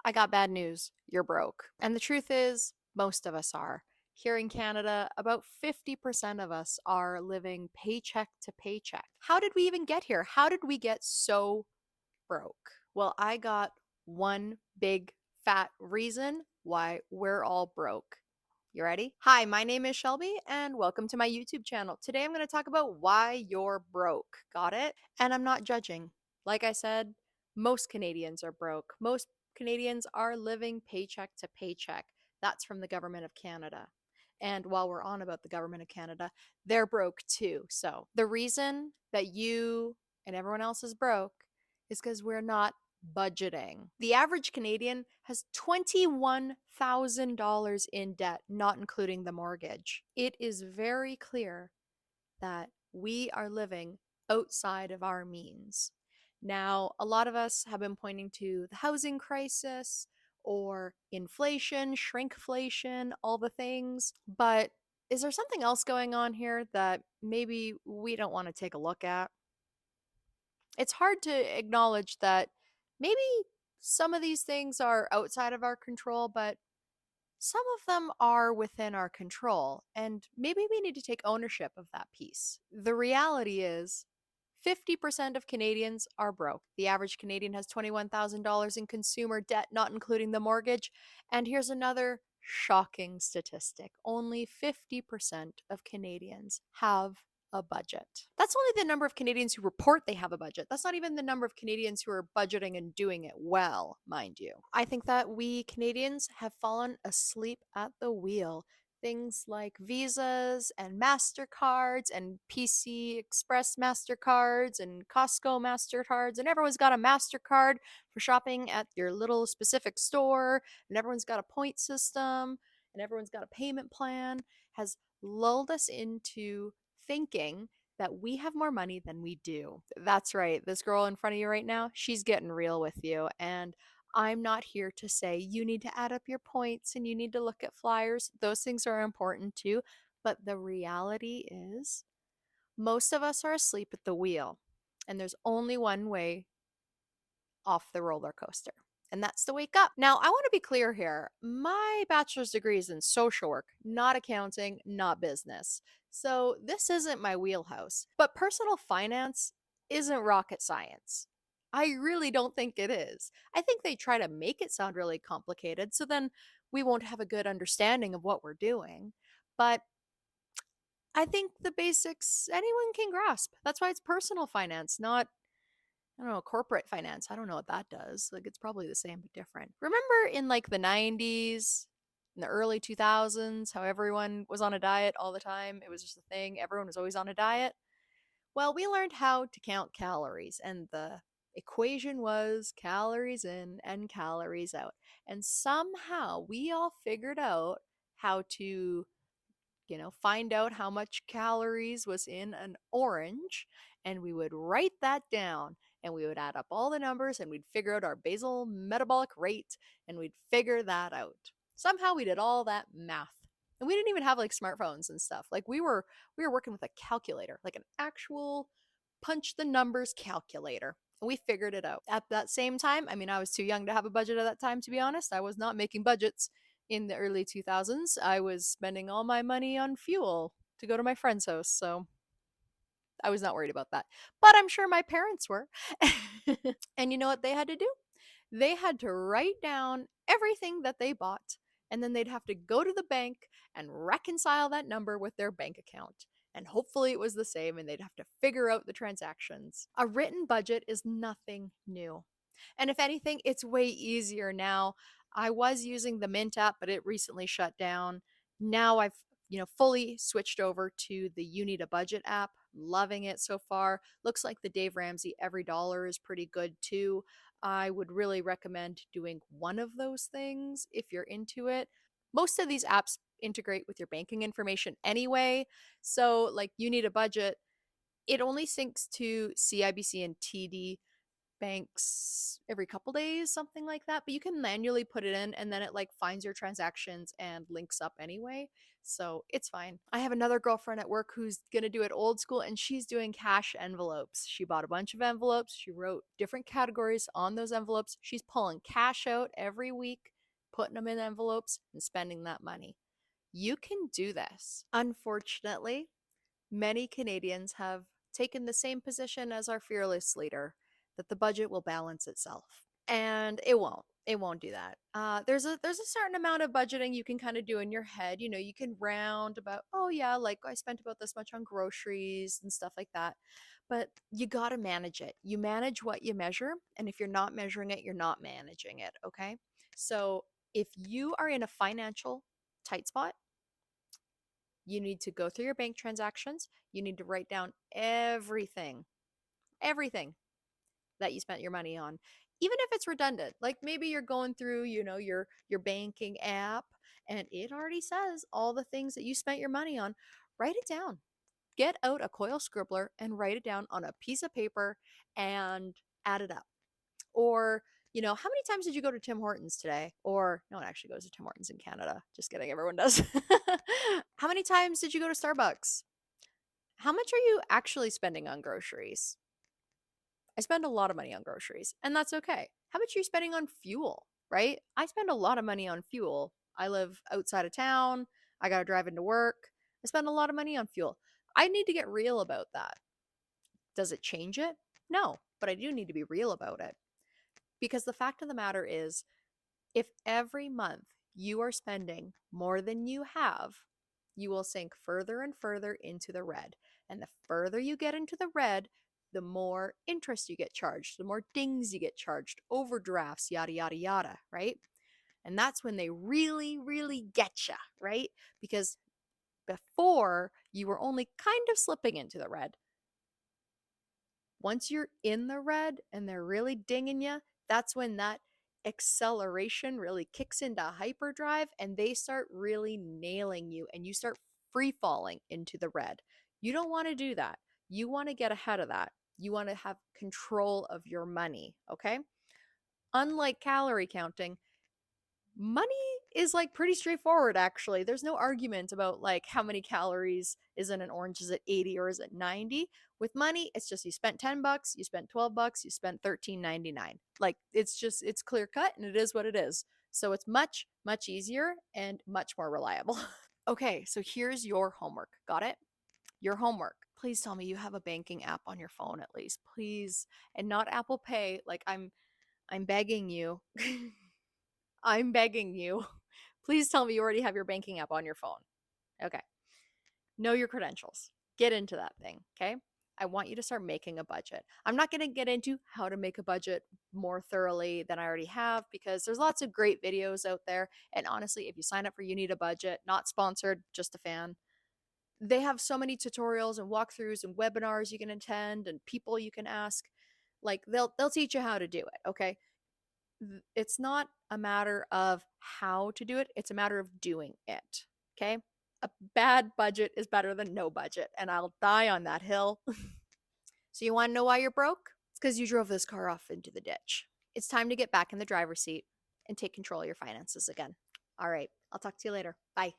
I got bad news. You're broke. And the truth is, most of us are. Here in Canada, about 50% of us are living paycheck to paycheck. How did we even get here? How did we get so broke? Well, I got one big fat reason why we're all broke. You ready? Hi, my name is Shelby, and welcome to my YouTube channel. Today I'm going to talk about why you're broke. Got it? And I'm not judging. Like I said, most Canadians are broke. Most Canadians are living paycheck to paycheck. That's from the government of Canada. And while we're on about the government of Canada, they're broke too. So the reason that you and everyone else is broke is because we're not budgeting. The average Canadian has $21,000 in debt, not including the mortgage. It is very clear that we are living outside of our means. Now, a lot of us have been pointing to the housing crisis or inflation, shrinkflation, all the things, but is there something else going on here that maybe we don't want to take a look at? It's hard to acknowledge that maybe some of these things are outside of our control, but some of them are within our control, and maybe we need to take ownership of that piece. The reality is 50% of Canadians are broke. The average Canadian has $21,000 in consumer debt, not including the mortgage. And here's another shocking statistic: only 50% of Canadians have a budget. That's only the number of Canadians who report they have a budget. That's not even the number of Canadians who are budgeting and doing it well, mind you. I think that we Canadians have fallen asleep at the wheel. Things like Visas and MasterCards and PC Express MasterCards and Costco MasterCards, and everyone's got a MasterCard for shopping at your little specific store, and everyone's got a point system, and everyone's got a payment plan, has lulled us into thinking that we have more money than we do. That's right. This girl in front of you right now, she's getting real with you. And I'm not here to say you need to add up your points and you need to look at flyers. Those things are important too. But the reality is, most of us are asleep at the wheel. And there's only one way off the roller coaster, and that's to wake up. Now, I want to be clear here. My bachelor's degree is in social work, not accounting, not business. So this isn't my wheelhouse. But personal finance isn't rocket science. I really don't think it is. I think they try to make it sound really complicated, so then we won't have a good understanding of what we're doing. But I think the basics anyone can grasp. That's why it's personal finance, not, I don't know, corporate finance. I don't know what that does. Like, it's probably the same but different. Remember in like the 90s, in the early 2000s, how everyone was on a diet all the time? It was just a thing. Everyone was always on a diet. Well, we learned how to count calories, and the equation was calories in and calories out. And somehow we all figured out how to, find out how much calories was in an orange, and we would write that down, and we would add up all the numbers, and we'd figure out our basal metabolic rate, and we'd figure that out. Somehow we did all that math. And we didn't even have like smartphones and stuff. Like we were working with a calculator, like an actual punch the numbers calculator. And we figured it out. At that same time, I mean, I was too young to have a budget at that time, to be honest. I was not making budgets in the early 2000s. I was spending all my money on fuel to go to my friend's house. So I was not worried about that. But I'm sure my parents were. And you know what they had to do? They had to write down everything that they bought, and then they'd have to go to the bank and reconcile that number with their bank account. And hopefully it was the same, and they'd have to figure out the transactions. A written budget is nothing new. And if anything, it's way easier now. I was using the Mint app, but it recently shut down. Now I've fully switched over to the You Need a Budget app. Loving it so far. Looks like the Dave Ramsey Every Dollar is pretty good too. I would really recommend doing one of those things if you're into it. Most of these apps integrate with your banking information anyway. So, like, You Need a Budget, it only syncs to CIBC and TD. banks every couple days, something like that. But you can manually put it in and then it like finds your transactions and links up anyway. So it's fine. I have another girlfriend at work who's gonna do it old school and she's doing cash envelopes. She bought a bunch of envelopes. She wrote different categories on those envelopes. She's pulling cash out every week, putting them in envelopes and spending that money. You can do this. Unfortunately, many Canadians have taken the same position as our fearless leader that the budget will balance itself. And it won't. It won't do that. There's a certain amount of budgeting you can kind of do in your head. You know, you can round about, oh yeah, like I spent about this much on groceries and stuff like that. But you got to manage it. You manage what you measure, and if you're not measuring it, you're not managing it, okay? So, if you are in a financial tight spot, you need to go through your bank transactions. You need to write down everything that you spent your money on, even if it's redundant. Like maybe you're going through, your banking app and it already says all the things that you spent your money on. Write it down. Get out a coil scribbler and write it down on a piece of paper and add it up. Or, how many times did you go to Tim Hortons today? Or no one actually goes to Tim Hortons in Canada. Just kidding, everyone does. How many times did you go to Starbucks? How much are you actually spending on groceries? I spend a lot of money on groceries, and that's okay. How much are you spending on fuel, right? I spend a lot of money on fuel. I live outside of town. I got to drive into work. I spend a lot of money on fuel. I need to get real about that. Does it change it? No, but I do need to be real about it. Because the fact of the matter is, if every month you are spending more than you have, you will sink further and further into the red. And the further you get into the red, the more interest you get charged, the more dings you get charged, overdrafts, yada, yada, yada, right? And that's when they really, really get you, right? Because before you were only kind of slipping into the red. Once you're in the red and they're really dinging you, that's when that acceleration really kicks into hyperdrive and they start really nailing you and you start free falling into the red. You don't want to do that. You want to get ahead of that. You want to have control of your money, okay? Unlike calorie counting, money is like pretty straightforward actually. There's no argument about like how many calories is in an orange. Is it 80 or is it 90? With money, it's just you spent $10, you spent $12, you spent $13.99. Like it's clear cut and it is what it is. So it's much, much easier and much more reliable. Okay, so here's your homework. Got it? Your homework. Please tell me you have a banking app on your phone at least. Please. And not Apple Pay. Like I'm begging you. I'm begging you. Please tell me you already have your banking app on your phone. Okay. Know your credentials. Get into that thing, okay? I want you to start making a budget. I'm not going to get into how to make a budget more thoroughly than I already have because there's lots of great videos out there. And honestly, if you sign up for You Need a Budget, not sponsored, just a fan, they have so many tutorials and walkthroughs and webinars you can attend and people you can ask. Like they'll teach you how to do it, okay? It's not a matter of how to do it, it's a matter of doing it. Okay? A bad budget is better than no budget, and I'll die on that hill. So, you want to know why you're broke? It's because you drove this car off into the ditch. It's time to get back in the driver's seat and take control of your finances again. All right, I'll talk to you later. Bye.